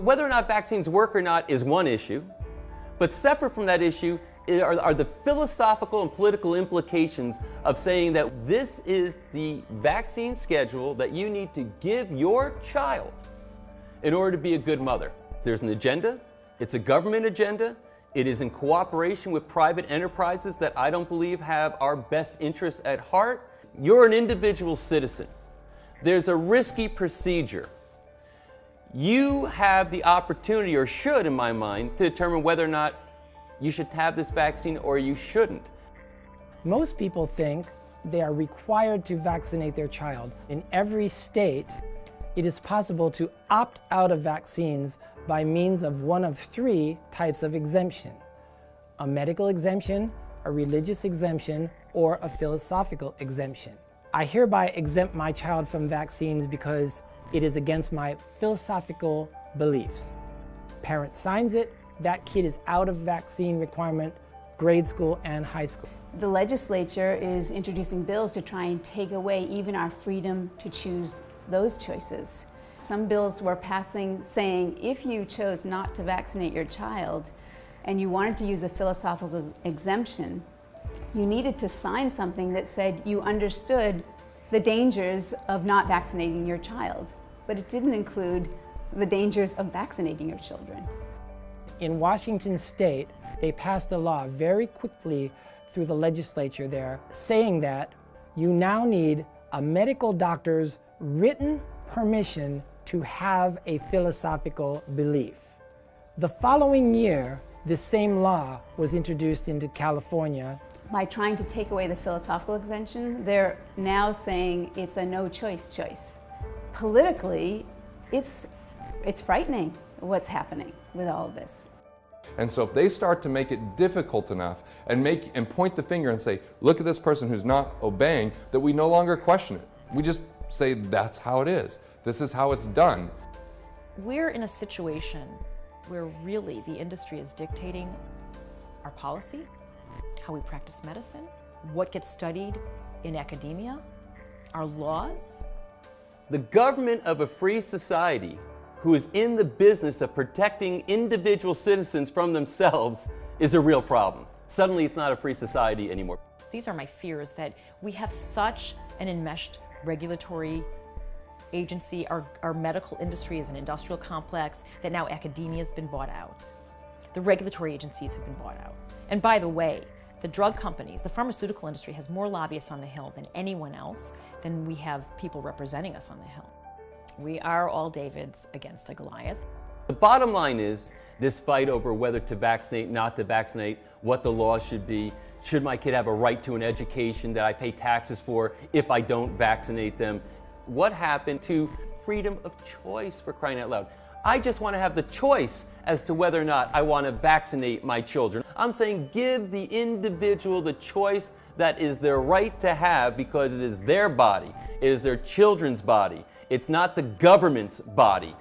Whether or not vaccines work or not is one issue, but separate from that issue are the philosophical and political implications of saying that this is the vaccine schedule that you need to give your child in order to be a good mother. There's an agenda, it's a government agenda, it is in cooperation with private enterprises that I don't believe have our best interests at heart. You're an individual citizen. There's a risky procedure. You have the opportunity, or should in my mind, to determine whether or not you should have this vaccine or you shouldn't. Most people think they are required to vaccinate their child. In every state, it is possible to opt out of vaccines by means of one of three types of exemption: a medical exemption, a religious exemption, or a philosophical exemption. I hereby exempt my child from vaccines because it is against my philosophical beliefs. Parent signs it, that kid is out of vaccine requirement, grade school and high school. The legislature is introducing bills to try and take away even our freedom to choose those choices. Some bills were passing saying if you chose not to vaccinate your child and you wanted to use a philosophical exemption, you needed to sign something that said you understood the dangers of not vaccinating your child, but it didn't include the dangers of vaccinating your children. In Washington State, they passed a law very quickly through the legislature there saying that you now need a medical doctor's written permission to have a philosophical belief. The following year, the same law was introduced into California. By trying to take away the philosophical exemption, they're now saying it's a no-choice choice. Politically, it's frightening what's happening with all of this. And so if they start to make it difficult enough and point the finger and say, look at this person who's not obeying, that we no longer question it. We just say that's how it is. This is how it's done. We're in a situation where really the industry is dictating our policy, how we practice medicine, what gets studied in academia, our laws. The government of a free society who is in the business of protecting individual citizens from themselves is a real problem. Suddenly it's not a free society anymore. These are my fears, that we have such an enmeshed regulatory agency. Our medical industry is an industrial complex, that now academia has been bought out. The regulatory agencies have been bought out. And by the way, the drug companies, the pharmaceutical industry has more lobbyists on the Hill than anyone else, than we have people representing us on the Hill. We are all Davids against a Goliath. The bottom line is this fight over whether to vaccinate, not to vaccinate, what the law should be. Should my kid have a right to an education that I pay taxes for if I don't vaccinate them? What happened to freedom of choice, for crying out loud? I just want to have the choice as to whether or not I want to vaccinate my children. I'm saying give the individual the choice that is their right to have, because it is their body, it is their children's body. It's not the government's body.